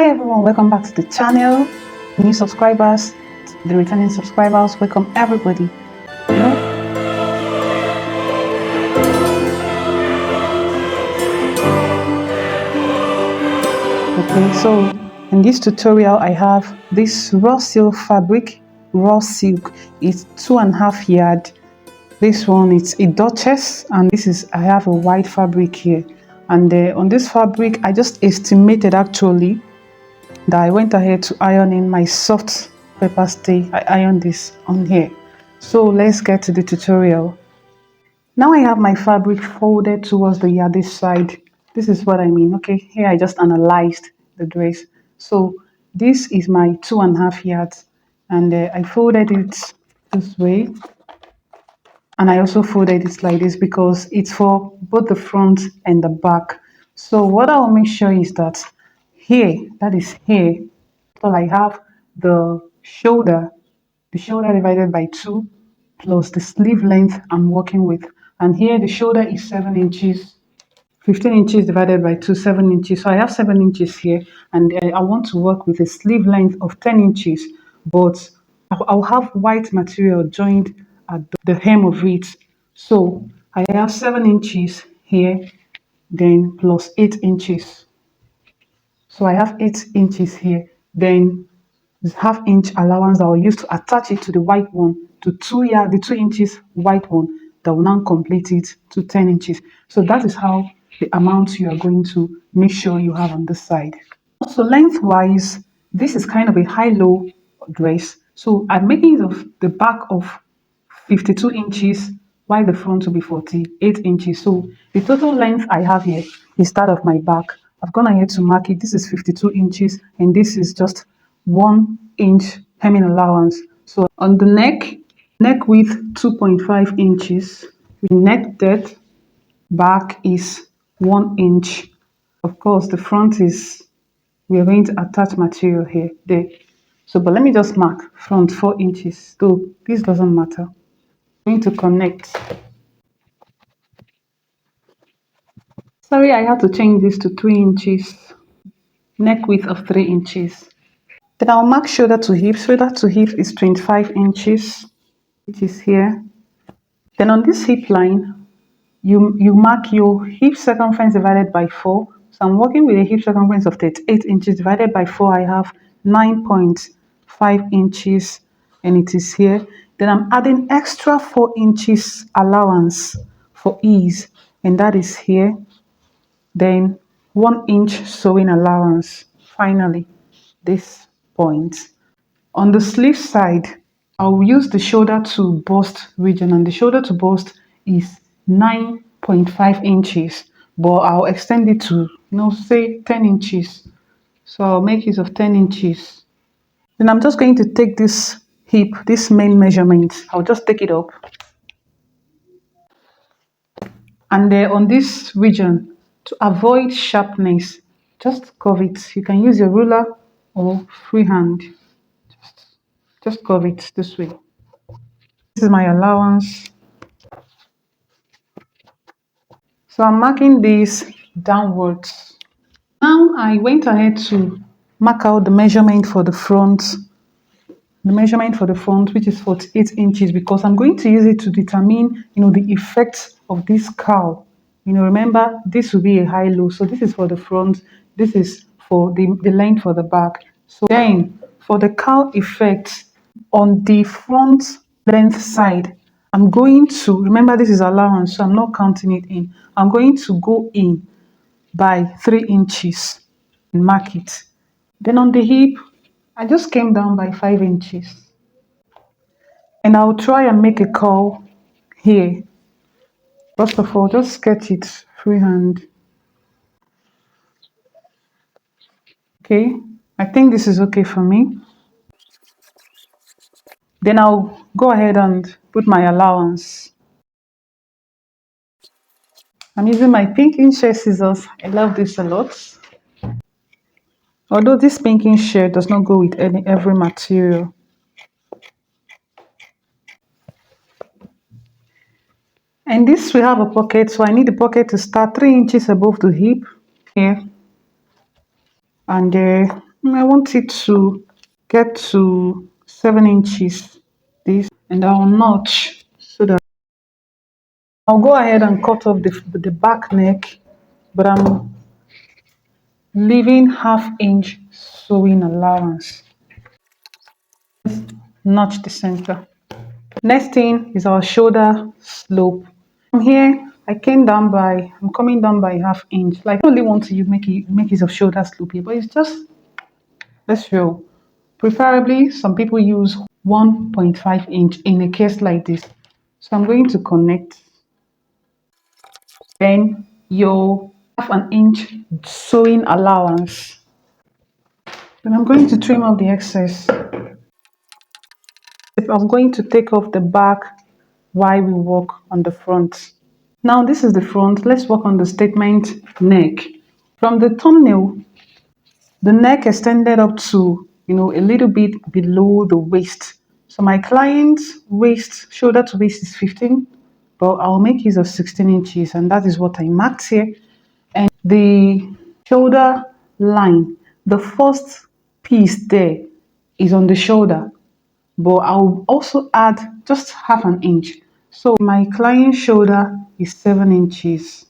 Hi everyone, welcome back to the channel. New subscribers, the returning subscribers, welcome everybody. Okay, so in this tutorial I have this raw silk fabric. Raw silk is 2.5 yard. This one is a duchess, and I have a white fabric here, and on this fabric I just estimated actually that I went ahead to iron in my soft pepper stay. I ironed this on here. So let's get to the tutorial. Now I have my fabric folded towards the yardage side. This is what I mean. Okay, here I just analyzed the dress. So this is my 2.5 yards, and I folded it this way, and I also folded it like this because it's for both the front and the back. So what I'll make sure is that here, that is here, so I have the shoulder divided by 2 plus the sleeve length I'm working with. And here the shoulder is 7 inches, 15 inches divided by 2, 7 inches. So I have 7 inches here, and I want to work with a sleeve length of 10 inches, but I'll have white material joined at the hem of it. So I have 7 inches here, then plus 8 inches. So I have 8 inches here, then this ½ inch allowance I will use to attach it to the white one, to the 2 inches white one that will now complete it to 10 inches. So that is how the amount you are going to make sure you have on this side. So lengthwise, this is kind of a high-low dress. So I'm making it of the back of 52 inches, while the front will be 48 inches. So the total length I have here is that of my back. I've gone ahead to mark it. This is 52 inches, and this is just 1 inch hemming allowance. So on the neck width 2.5 inches, neck depth back is 1 inch. Of course, the front is, we are going to attach material here, there. So, but let me just mark front 4 inches. So this doesn't matter. I'm going to connect. Sorry, I had to change this to 3 inches. Neck width of 3 inches. Then I'll mark shoulder to hip. Shoulder to hip is 25 inches, which is here. Then on this hip line, you mark your hip circumference divided by 4. So I'm working with a hip circumference of 38 inches divided by 4. I have 9.5 inches, and it is here. Then I'm adding extra 4 inches allowance for ease, and that is here. Then 1 inch sewing allowance. Finally, this point. On the sleeve side, I'll use the shoulder to bust region, and the shoulder to bust is 9.5 inches, but I'll extend it to, say 10 inches. So I'll make use of 10 inches. Then I'm just going to take this hip, this main measurement, I'll just take it up. And on this region, to avoid sharpness, just curve it. You can use your ruler or freehand. Just curve it this way. This is my allowance. So I'm marking this downwards. Now I went ahead to mark out the measurement for the front. The measurement for the front, which is 48 inches, because I'm going to use it to determine, the effect of this cowl. Remember, this will be a high-low. So this is for the front. This is for the length for the back. So then for the cowl effect on the front length side, I'm going to, remember this is allowance, so I'm not counting it in. I'm going to go in by 3 inches and mark it. Then on the hip, I just came down by 5 inches. And I'll try and make a curl here. First of all, just sketch it freehand. Okay, I think this is okay for me. Then I'll go ahead and put my allowance. I'm using my pinking shear scissors. I love this a lot. Although this pinking shear does not go with every material. And this will have a pocket, so I need the pocket to start 3 inches above the hip here. And I want it to get to 7 inches. This, and I'll notch so that I'll go ahead and cut off the back neck, but I'm leaving half-inch sewing allowance. Notch the center. Next thing is our shoulder slope. From here, I'm coming down by half-inch. Like, I only want to make use of shoulder slope here, but it's just, let's show. Preferably, some people use 1.5 inch in a case like this. So I'm going to connect. Then your half an inch sewing allowance. Then I'm going to trim off the excess. I'm going to take off the back while we work on the front. Now this is the front. Let's work on the statement neck. From the thumbnail, the neck extended up to, a little bit below the waist. So my client's waist, shoulder to waist is 15, but I'll make use of 16 inches, and that is what I marked here. And the shoulder line, the first piece there is on the shoulder, but I'll also add just half an inch. So my client's shoulder is 7 inches.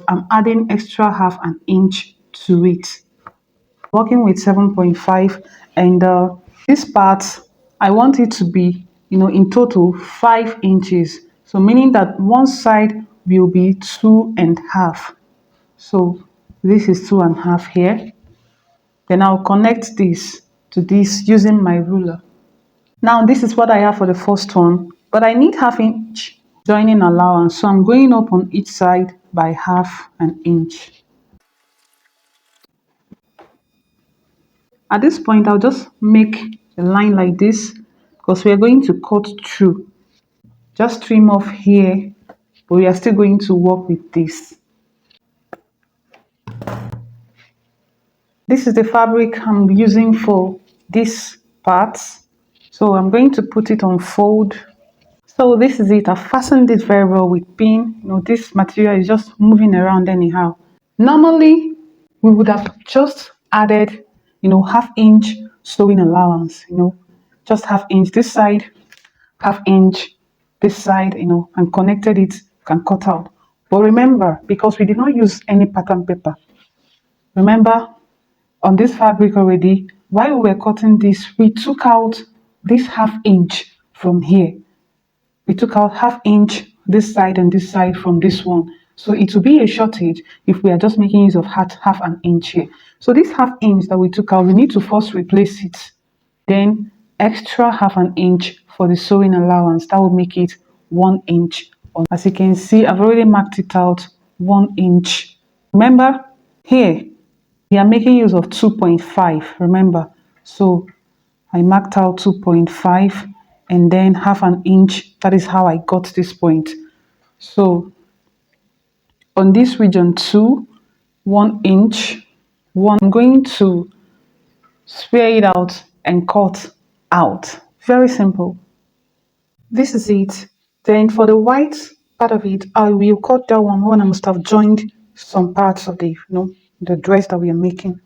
I'm adding extra half an inch to it. Working with 7.5, and this part I want it to be, in total 5 inches. So meaning that one side will be 2.5. So this is 2.5 here. Then I'll connect this to this using my ruler. Now this is what I have for the first one, but I need half-inch joining allowance, so I'm going up on each side by half an inch. At this point, I'll just make a line like this because we are going to cut through. Just trim off here, but we are still going to work with this. This is the fabric I'm using for this part. So I'm going to put it on fold. So this is it. I fastened it very well with pin. This material is just moving around anyhow. Normally, we would have just added, half-inch sewing allowance, just half-inch this side, half-inch this side, and connected it, can cut out. But remember, because we did not use any pattern paper, remember, on this fabric already, while we were cutting this, we took out this half-inch from here. We took out half-inch this side and this side from this one. So it will be a shortage if we are just making use of half an inch here. So this half-inch that we took out, we need to first replace it. Then extra half an inch for the sewing allowance. That will make it 1 inch. As you can see, I've already marked it out 1 inch. Remember, here we are making use of 2.5. Remember, so I marked out 2.5 and then half an inch. That is how I got this point. So on this region 2, 1 inch, I'm going to square it out and cut out. Very simple. This is it. Then for the white part of it, I will cut that one when I must have joined some parts of the dress that we are making.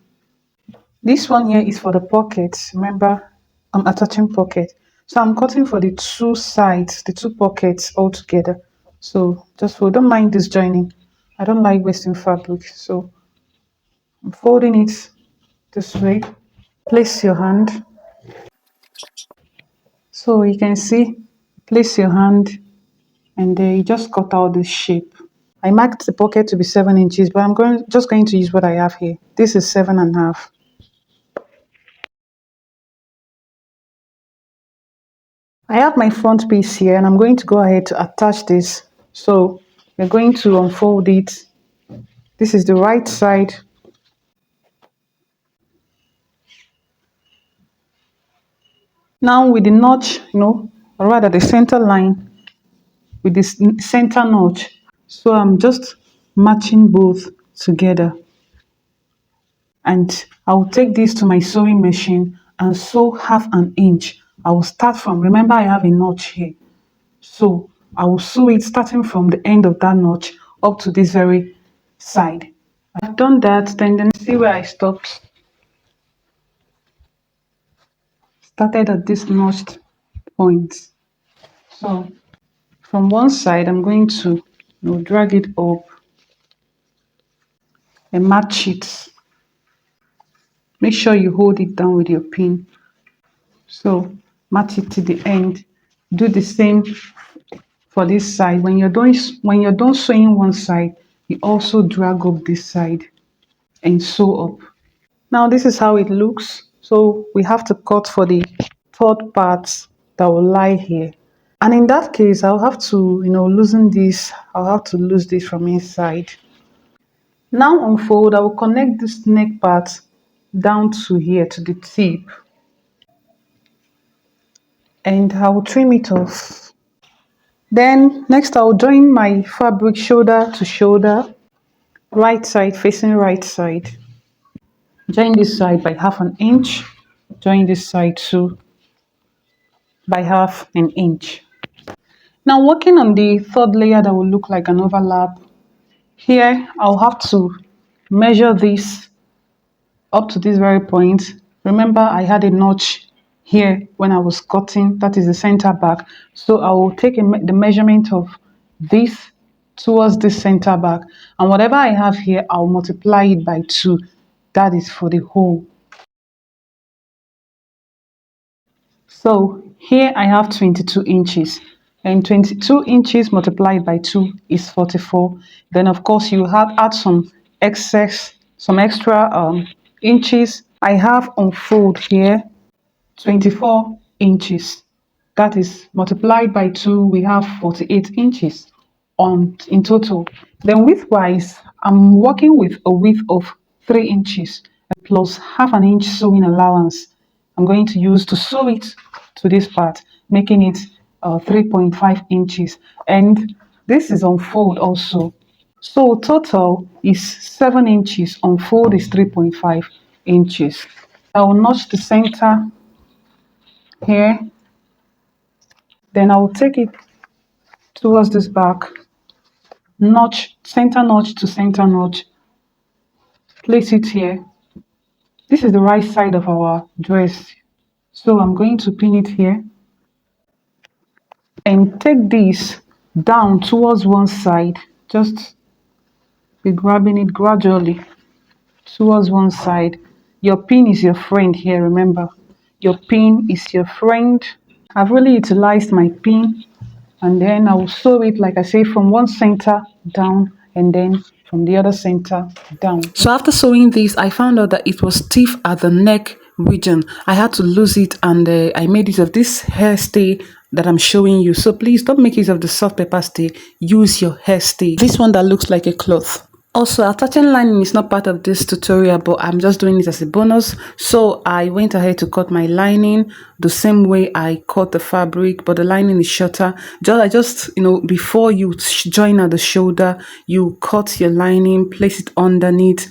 This one here is for the pockets. Remember, I'm attaching pocket. So I'm cutting for the two sides, the two pockets all together. So just don't mind this joining. I don't like wasting fabric. So I'm folding it this way. Place your hand. So you can see, place your hand and then you just cut out this shape. I marked the pocket to be 7 inches, but I'm just going to use what I have here. This is 7.5. I have my front piece here and I'm going to go ahead to attach this. So we're going to unfold it. This is the right side. Now with the notch, or rather the center line with this center notch. So I'm just matching both together. And I'll take this to my sewing machine and sew half an inch. I will start from, remember I have a notch here. So I will sew it starting from the end of that notch up to this very side. I've done that, then see where I stopped. started at this notched point. So from one side, I'm going to drag it up and match it. Make sure you hold it down with your pin. So match it to the end. Do the same for this side. When you're done sewing one side, you also drag up this side and sew up. Now this is how it looks. So we have to cut for the third part that will lie here. And in that case, I'll have to, loosen this. I'll have to lose this from inside. Now unfold, I will connect this neck part down to here to the tip and I will trim it off. Then next I'll join my fabric shoulder to shoulder, right side facing right side. Join this side by half an inch, join this side too by half an inch. Now working on the third layer that will look like an overlap, here I'll have to measure this up to this very point. Remember I had a notch here when I was cutting, that is the center back. So I will take the measurement of this towards this center back, and whatever I have here I'll multiply it by 2. That is for the whole. So here I have 22 inches, and 22 inches multiplied by 2 is 44. Then of course you have add some extra inches. I have on fold here 24 inches. That is multiplied by 2, we have 48 inches on in total. Then width wise, I'm working with a width of 3 inches plus half an inch sewing allowance. I'm going to use to sew it to this part, making it 3.5 inches. And this is on fold also. So total is 7 inches, on fold is 3.5 inches. I will notch the center here, then I will take it towards this back, notch, center notch to center notch, place it here. This is the right side of our dress. So I'm going to pin it here and take this down towards one side. Just be grabbing it gradually towards one side. Your pin is your friend here, remember. Your pin is your friend. I've really utilized my pin, and then I will sew it, like I say, from one center down and then from the other center down. So after sewing this, I found out that it was stiff at the neck region. I had to lose it, and I made use of this hair stay that I'm showing you. So please don't make use of the soft paper stay. Use your hair stay. This one that looks like a cloth. Also, attaching lining is not part of this tutorial, but I'm just doing it as a bonus. So I went ahead to cut my lining the same way I cut the fabric, but the lining is shorter. Before you join at the shoulder, you cut your lining, place it underneath,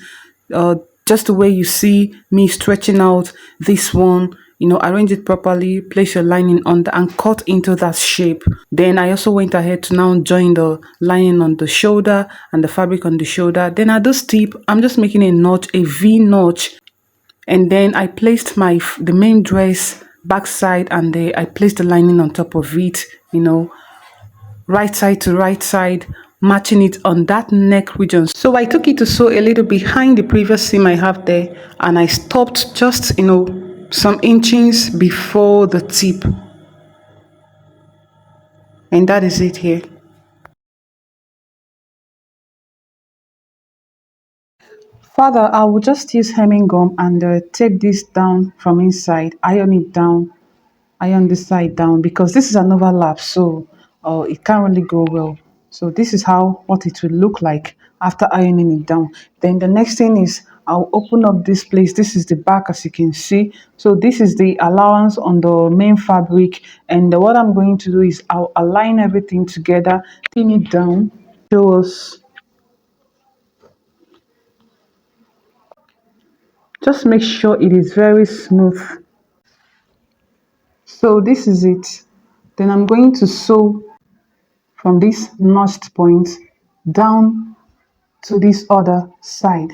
just the way you see me stretching out this one. Arrange it properly, place your lining under and cut into that shape. Then I also went ahead to now join the lining on the shoulder and the fabric on the shoulder. Then at this tip, I'm just making a notch, a V notch, and then I placed the main dress back side, and I placed the lining on top of it, right side to right side, matching it on that neck region. So I took it to sew a little behind the previous seam I have there, and I stopped just some inches before the tip, and that is it here. Further, I will just use hemming gum and take this down from inside, iron it down, iron this side down, because this is an overlap, so it can't really go well. So this is what it will look like after ironing it down. Then the next thing is I'll open up this place. This is the back, as you can see. So this is the allowance on the main fabric, and what I'm going to do is I'll align everything together, pin it down, show us. Just make sure it is very smooth. So this is it. Then I'm going to sew from this notched point down to this other side.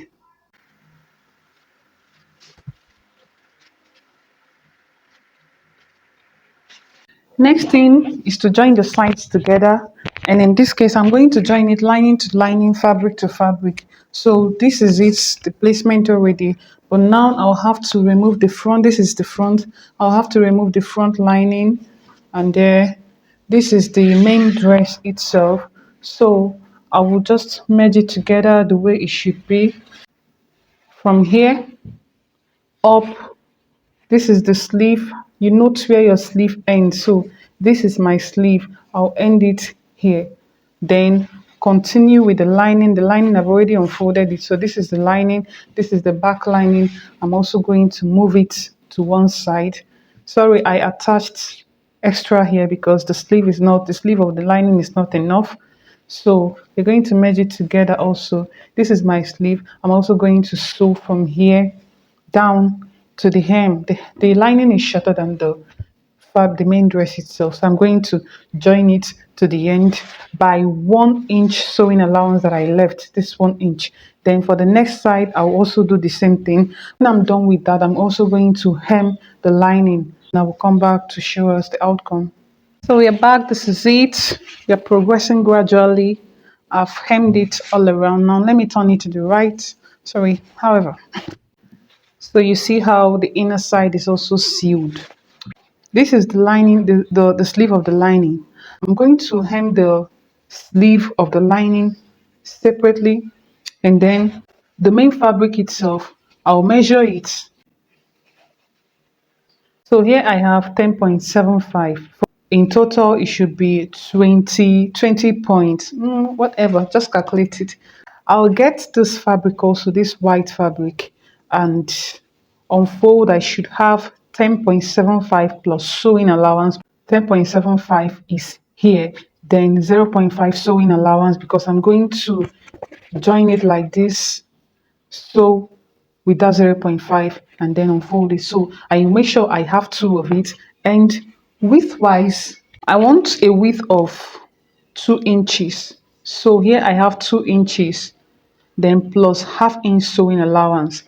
Next thing is to join the sides together, and in this case I'm going to join it lining to lining, fabric to fabric. So this is it, the placement already, but now I'll have to remove the front. This is the front. I'll have to remove the front lining, and there, this is the main dress itself. So I will just merge it together the way it should be. From here up, this is the sleeve. You note where your sleeve ends. So this is my sleeve. I'll end it here. Then continue with the lining. The lining, I've already unfolded it. So this is the lining. This is the back lining. I'm also going to move it to one side. Sorry, I attached extra here because the sleeve is not, the sleeve of the lining is not enough. So we're going to merge it together also. This is my sleeve. I'm also going to sew from here down to the hem. The lining is shorter than the main dress itself. So I'm going to join it to the end by 1 inch sewing allowance that I left, this 1 inch. Then for the next side, I'll also do the same thing. When I'm done with that, I'm also going to hem the lining. And I will come back to show us the outcome. So we are back. This is it. We are progressing gradually. I've hemmed it all around. Now let me turn it to the right. Sorry, however. So you see how the inner side is also sealed. This is the lining, the sleeve of the lining. I'm going to hem the sleeve of the lining separately, and then the main fabric itself, I'll measure it. So here I have 10.75. In total, it should be 20 points, whatever, just calculate it. I'll get this fabric also, this white fabric, and unfold. I should have 10.75 plus sewing allowance. 10.75 is here, then 0.5 sewing allowance because I'm going to join it like this. So with that 0.5 and then unfold it. So I make sure I have two of it, and width wise I want a width of 2 inches. So here I have 2 inches, then plus ½ inch sewing allowance.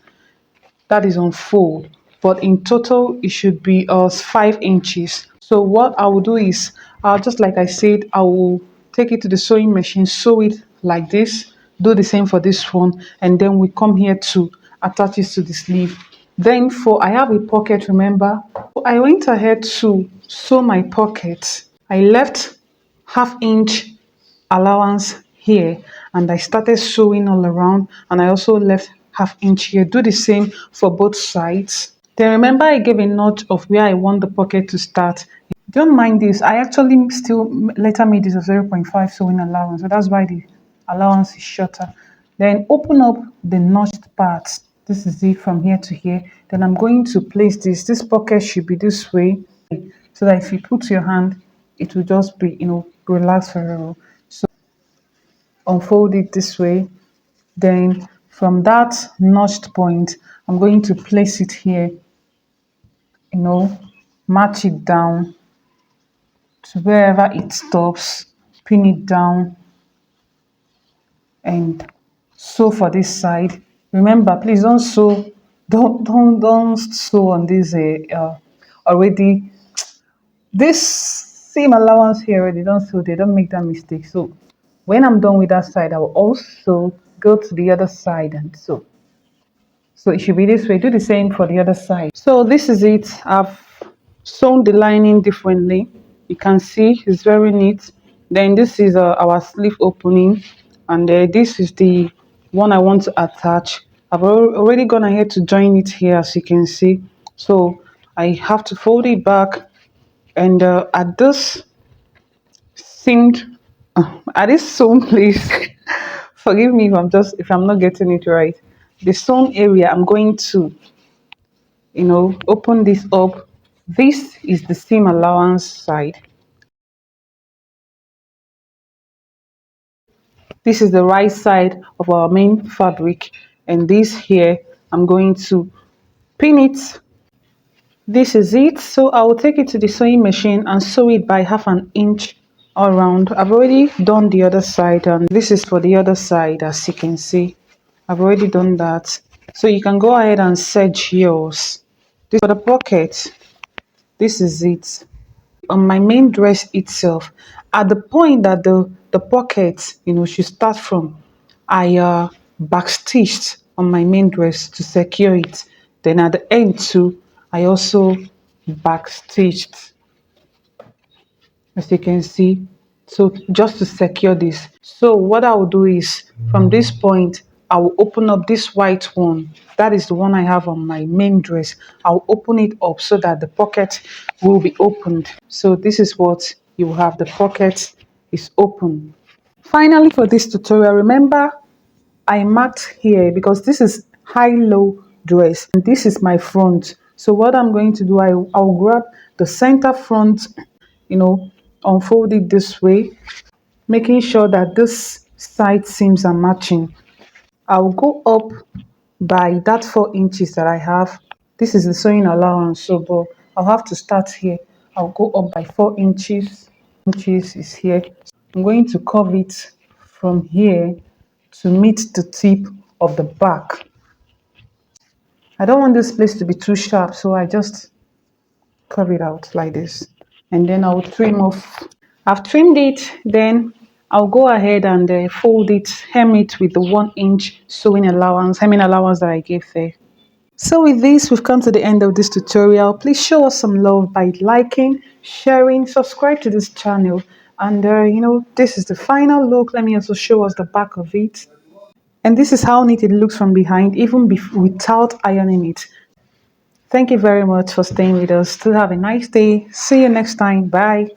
That is on fold, but in total it should be 5 inches. So what I will do is, just like I said, I will take it to the sewing machine, sew it like this, do the same for this one, and then we come here to attach it to the sleeve. Then for, I have a pocket, remember, so I went ahead to sew my pocket. I left ½ inch allowance here, and I started sewing all around, and I also left ½ inch here. Do the same for both sides. Then remember I gave a notch of where I want the pocket to start. Don't mind this, I actually still later made this a 0.5 sewing allowance, so that's why the allowance is shorter. Then open up the notched parts. This is it from here to here. Then I'm going to place this pocket should be this way, so that if you put your hand, it will just be, relaxed very well. So unfold it this way. Then from that notched point, I'm going to place it here, match it down to wherever it stops, pin it down, and sew for this side. Remember, please don't sew, don't sew on this already. This seam allowance here already, don't sew there, don't make that mistake. So when I'm done with that side, I will also go to the other side and sew. So it should be this way. Do the same for the other side. So this is it. I've sewn the lining differently. You can see it's very neat. Then this is our sleeve opening, and this is the one I want to attach. I've already gone ahead to join it here, as you can see. So I have to fold it back, and at this seamed, at this sewn place, forgive me if I'm not getting it right. The sewn area, I'm going to open this up. This is the seam allowance side. This is the right side of our main fabric, and this here, I'm going to pin it. This is it. So I will take it to the sewing machine and sew it by ½ inch all around. I've already done the other side, and this is for the other side. As you can see, I've already done that. So you can go ahead and serge yours. This for the pocket. This is it. on my main dress itself, at the point that the pocket, should start from, I backstitched on my main dress to secure it. Then at the end too, I also backstitched, as you can see, so just to secure this. So what I will do is, from this point, I will open up this white one. That is the one I have on my main dress. I'll open it up so that the pocket will be opened. So this is what you will have. The pocket is open. Finally, for this tutorial, remember I marked here because this is high-low dress and this is my front. So what I'm going to do, I'll grab the center front, you know, unfold it this way, making sure that this side seams are matching. I'll go up by that 4 inches that I have. This is the sewing allowance, so but I'll have to start here. I'll go up by 4 inches. Inches is here. I'm going to curve it from here to meet the tip of the back. I don't want this place to be too sharp, so I just curve it out like this. And then I'll trim off. I've trimmed it, then I'll go ahead and fold it, hem it with the 1 inch sewing allowance, hemming allowance that I gave there. So with this, we've come to the end of this tutorial. Please show us some love by liking, sharing, subscribe to this channel. And this is the final look. Let me also show us the back of it. And this is how neat it looks from behind, even without ironing it. Thank you very much for staying with us. Still have a nice day. See you next time. Bye.